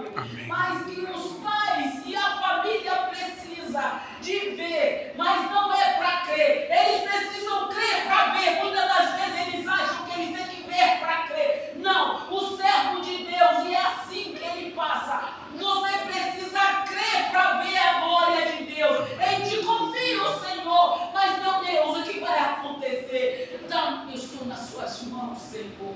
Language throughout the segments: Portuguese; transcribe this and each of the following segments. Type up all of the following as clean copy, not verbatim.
exame, mas que os pais e a família precisa de ver, mas não é para crer. Eles precisam crer para ver. Muitas das vezes eles acham que eles têm que ver para crer. Não, o servo de Deus, e é assim que ele passa. Você precisa crer para ver a glória de Deus. Em ti confio, Senhor, mas meu Deus, o que vai acontecer? Então, eu estou nas suas mãos, Senhor.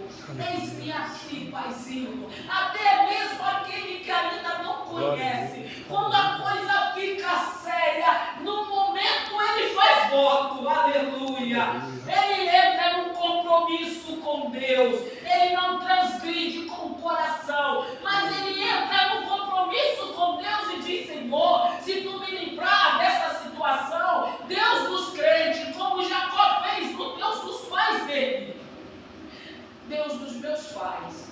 Eis-me aqui, Paizinho. Até mesmo aquele que ainda não conhece, quando a coisa fica séria, no momento ele faz voto, aleluia. Ele entra num compromisso com Deus. Ele não transgride com o coração, mas ele entra num compromisso com Deus e diz: Senhor, se tu me livrar dessa situação, Deus dos crentes, como Jacó fez no Deus dos pais dele, Deus dos meus pais.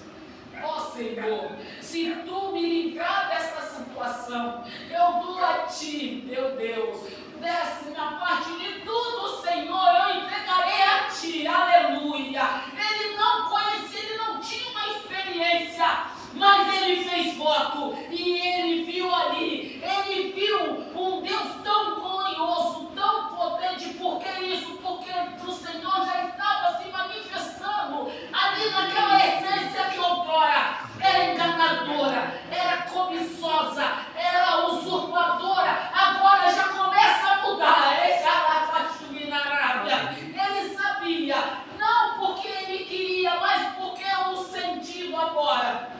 Ó Senhor, se tu me livrar dessa situação, eu dou a ti, meu Deus, décima parte de tudo, Senhor, eu entregarei a ti, aleluia. Ele não conhecia, ele não tinha uma experiência, mas ele fez voto e ele viu ali, ele viu um Deus tão glorioso, tão potente. Por que isso? Porque o Senhor já estava se manifestando ali naquela essência que outrora era enganadora, era cobiçosa, era usurpadora, agora já começa a mudar. Ele sabia, não porque ele queria, mas porque o sentido agora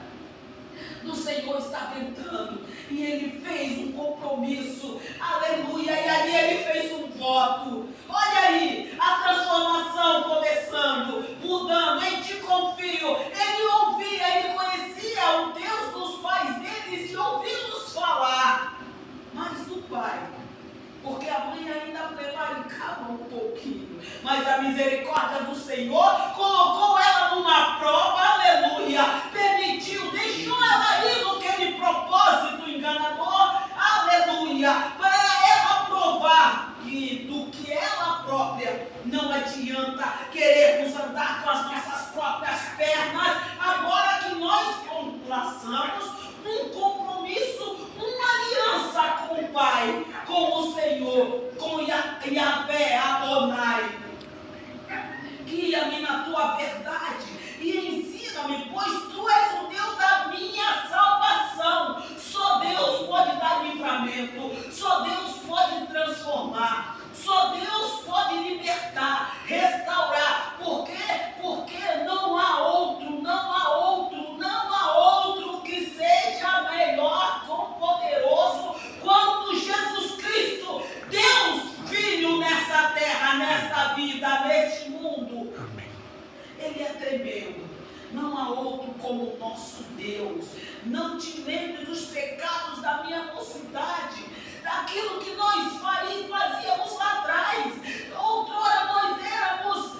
do Senhor estava entrando, e ele fez um compromisso, aleluia, e ali ele fez um voto. Olha aí, a transformação começando, mudando. Em ti confio. Ele ouvia, ele conhecia o Deus dos pais deles e ouvi-los falar, mas do pai, porque a mãe ainda prevaricava um pouquinho, mas a misericórdia do Senhor colocou ela numa prova, aleluia, permitiu, deixou ela ir naquele propósito enganador, aleluia, para ela provar que do que ela própria não adianta querermos andar com as nossas próprias pernas, agora que nós laçamos um compromisso, uma aliança com o Pai, com o Senhor, com Yahvé Adonai. Guia-me na tua verdade e ensina-me, pois tu és o Deus da minha salvação. Só Deus pode dar livramento, só Deus pode transformar, só Deus pode libertar, restaurar. Por quê? Porque não há outro, não há outro, não há outro que seja melhor, tão poderoso quanto Jesus Cristo, Deus Filho nessa terra, nesta vida, neste mundo. Amém. Ele é tremendo. Não há outro como o nosso Deus. Não te lembre dos pecados da minha mocidade, daquilo que nós fazíamos lá atrás. Outrora nós éramos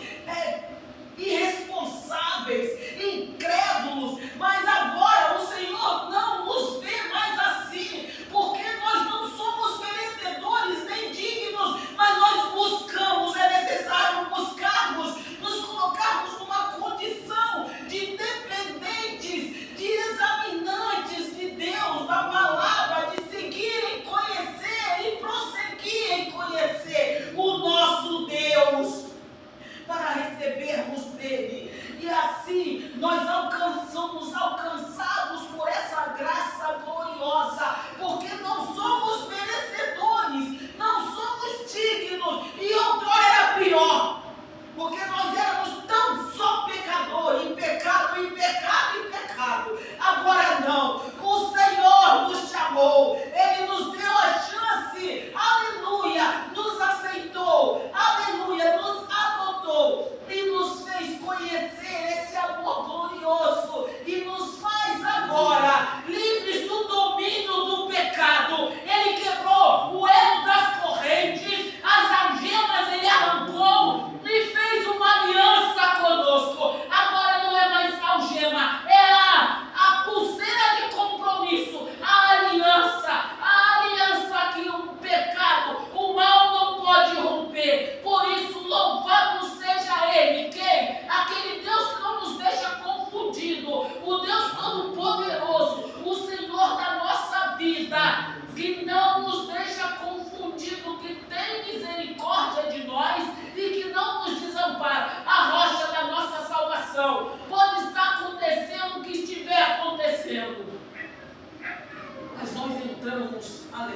irresponsáveis, incrédulos, mas agora o Senhor não nos vê mais assim, porque nós não somos merecedores nem dignos, mas nós buscamos, é necessário buscarmos, nos colocarmos numa condição de dependentes, de examinantes de Deus, da palavra, de seguir e conhecer e proceder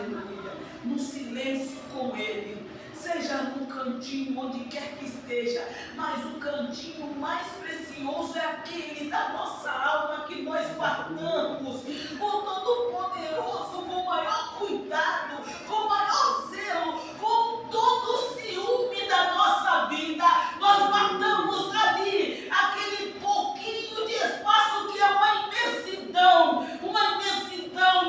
aleluia, no silêncio com Ele, seja num cantinho, onde quer que esteja, mas o cantinho mais precioso é aquele da nossa alma que nós guardamos com Todo-Poderoso, com o maior cuidado, com o maior zelo, com todo o ciúme da nossa vida. Nós guardamos ali aquele pouquinho de espaço que é uma imensidão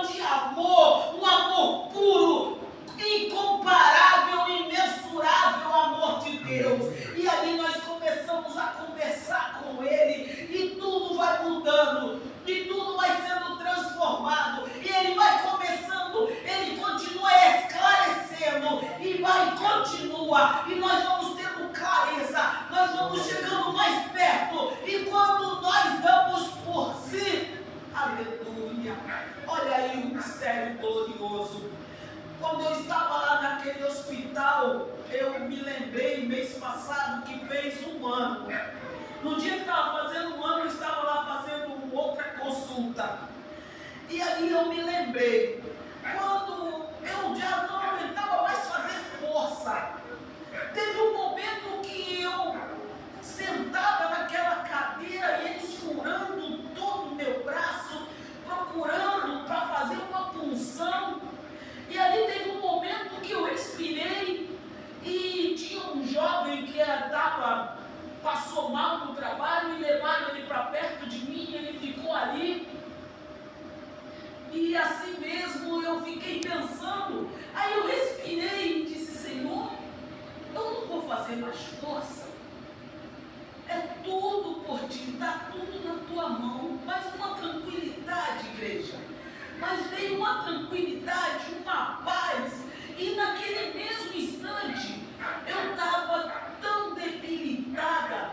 de amor, um amor puro, incomparável, imensurável amor de Deus. E ali nós começamos a conversar com Ele e tudo vai mudando, e tudo vai sendo transformado, e Ele vai começando, Ele continua esclarecendo, e continua, e nós vamos tendo clareza, nós vamos chegando mais perto, e quando nós damos por si, aleluia, olha aí o mistério glorioso. Quando eu estava lá naquele hospital, eu me lembrei mês passado que fez 1 ano. No dia que estava fazendo 1 ano, eu estava lá fazendo outra consulta. E aí eu me lembrei, quando eu já não aguentava mais fazer força, teve um momento que eu sentada naquela cadeira e eles furando todo o meu braço, procurando para fazer uma punção. E ali teve um momento que eu respirei e tinha um jovem que passou mal no trabalho e levaram ele para perto de mim, ele ficou ali. E assim mesmo eu fiquei pensando, aí eu respirei e disse: Senhor, eu não vou fazer mais força, é tudo por ti, está tudo na tua mão, mas uma tranquilidade, igreja. Mas veio uma tranquilidade, uma paz, e naquele mesmo instante eu estava tão debilitada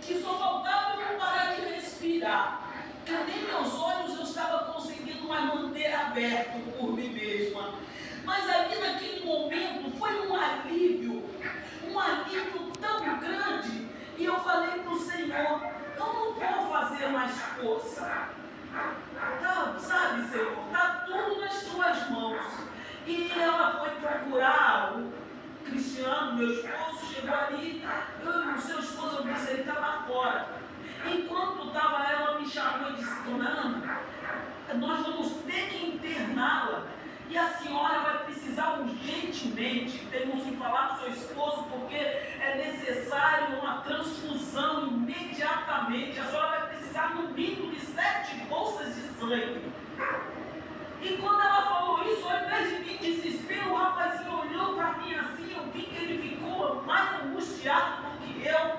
que só faltava eu parar de respirar. Que nem meus olhos eu estava conseguindo mais manter aberto por mim mesma. Mas ali naquele momento foi um alívio tão grande, e eu falei para o Senhor: eu não vou fazer mais força. Sabe, Senhor, está tudo nas tuas mãos. E ela foi procurar o Cristiano, meu esposo, chegou ali, o seu esposo, eu disse, ele está lá fora. Enquanto estava ela, me chamou e disse: Dona Ana, nós vamos ter que interná-la, e a senhora vai precisar urgentemente, temos que falar com seu esposo, porque é necessário uma transfusão imediatamente, a senhora vai precisar no mínimo de 7 bolsas de sangue. E quando ela falou isso, ao invés de mim desespero, o rapazinho olhou para mim assim, eu vi que ele ficou mais angustiado do que eu.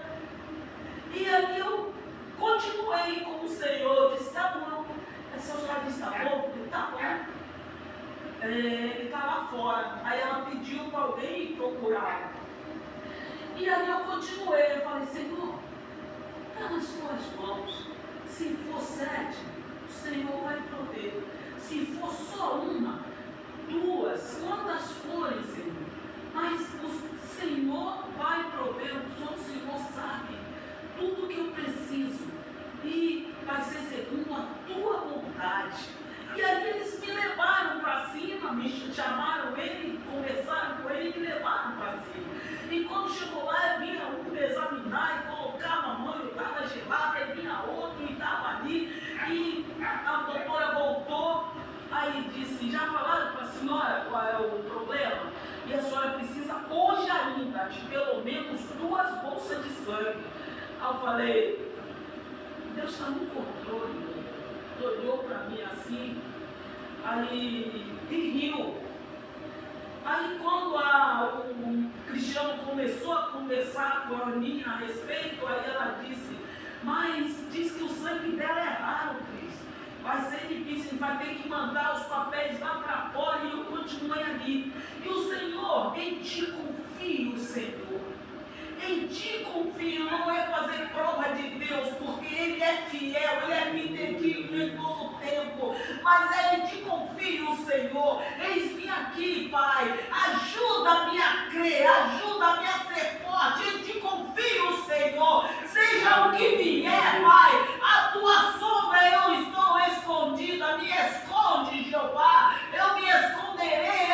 E aí eu continuei com o Senhor, disse: tá bom. A senhora disse: tá bom? Eu disse: tá bom. Ele está lá fora. Aí ela pediu para alguém procurá-lo. E aí eu continuei, eu falei: Senhor, está nas tuas mãos. Se for 7, o Senhor vai prover. Se for só 1, 2, quantas forem, Senhor, mas o Senhor vai prover, o Senhor sabe tudo que eu preciso, e vai ser segundo a tua vontade. E aí eles me levaram para cima, me chamaram ele, conversaram com ele e me levaram para cima. E quando chegou lá, vinha um para examinar e colocava a mão, eu estava gelada, e vinha outro e estava ali. E a doutora voltou, aí disse: já falaram para a senhora qual é o problema? E a senhora precisa hoje ainda de pelo menos 2 bolsas de sangue. Aí eu falei: Deus está no controle. Olhou para mim assim, aí e riu. Aí quando o Cristiano começou a conversar com a minha a respeito, aí ela disse: mas diz que o sangue dela é raro, Cris, vai ser difícil, vai ter que mandar os papéis lá para fora. E eu continuei ali. E o Senhor, em ti confio, Senhor. Em ti confio, não é fazer prova de Deus, porque Ele é fiel, Ele é fidedigno em todo o tempo, mas é em ti confio, Senhor. Eis-me aqui, Pai, ajuda-me a crer, ajuda-me a ser forte, em ti confio, Senhor. Seja o que vier, Pai, a tua sombra eu estou escondida, me esconde, Jeová, eu me esconderei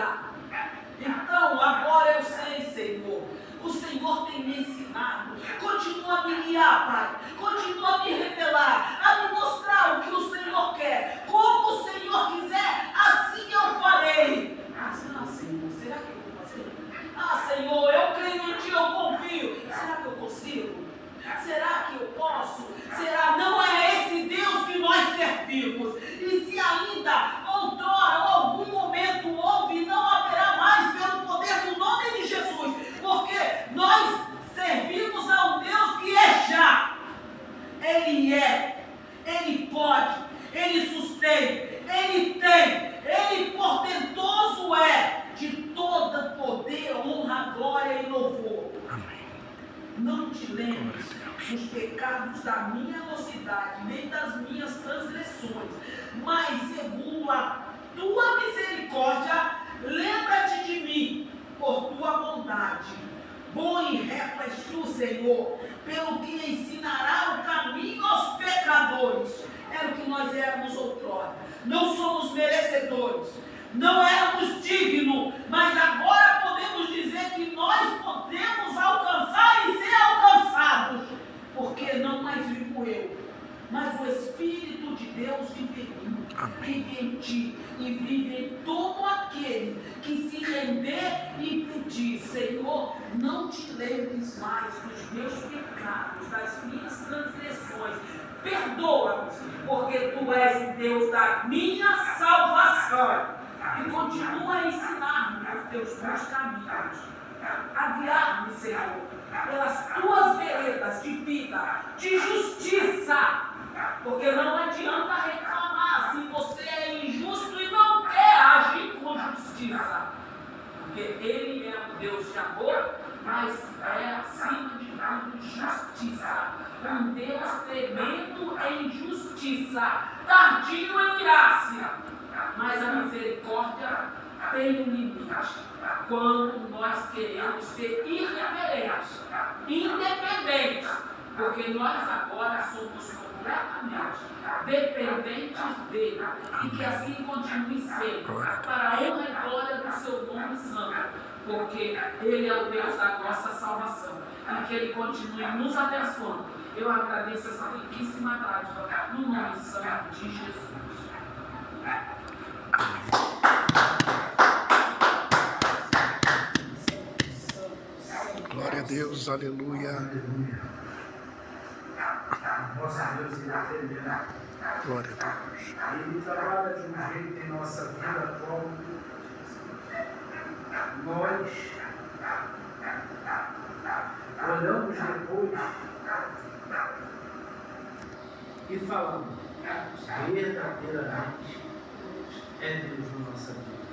aleluia. Então, agora eu sei, Senhor. O Senhor tem me ensinado. Continua a me guiar, Pai. Continua a me revelar, a me mostrar o que o Senhor quer. Como o Senhor quiser, assim eu farei. Senhor, será que eu vou fazer? Senhor, eu creio em Ti, eu confio. Será que eu consigo? Será que eu posso? Será? Não é esse Deus que nós servimos. E se ainda outrora ou algum momento houve, não haverá mais pelo poder do nome de Jesus. Porque nós servimos a um Deus que é já. Ele é, Ele pode, Ele sustém, Ele tem, Ele portentoso é, de todo poder, honra, glória e louvor. Amém. Não te lembres dos pecados da minha mocidade, nem das minhas transgressões, mas segundo a tua misericórdia, lembra-te de mim, por tua bondade. Bom e reto és tu, Senhor, pelo que ensinará o caminho aos pecadores. Era o que nós éramos outrora. Não somos merecedores, não éramos dignos, mas agora podemos dizer que nós podemos alcançar e ser alcançados, porque não mais vivo eu, mas o Espírito de Deus vive em mim, vive em ti e vive em todo aquele que se render e pedir: Senhor, não te lembres mais dos meus pecados, das minhas transgressões, perdoa-me, porque tu és o Deus da minha salvação. E continua a ensinar-me os teus bons caminhos, a guiar-me, Senhor, pelas tuas veredas de vida, de justiça, porque não adianta reclamar se você é injusto e não quer agir com justiça, porque Ele é um Deus de amor, mas é acima de tudo justiça, um Deus tremendo em justiça, tardio em graça, mas a misericórdia tem um limite. Quando nós queremos ser irreverentes, independentes, porque nós agora somos completamente dependentes dele, e que assim continue sendo, para a honra e glória do seu nome santo, porque ele é o Deus da nossa salvação, e que ele continue nos abençoando. Eu agradeço essa riquíssima dádiva no nome santo de Jesus. Glória a Deus, aleluia. Nosso Deus, Ele é tremendo. Glória a Deus. Ele trabalha de um jeito em nossa vida como nós olhamos depois e falamos: verdadeiramente é Deus na nossa vida.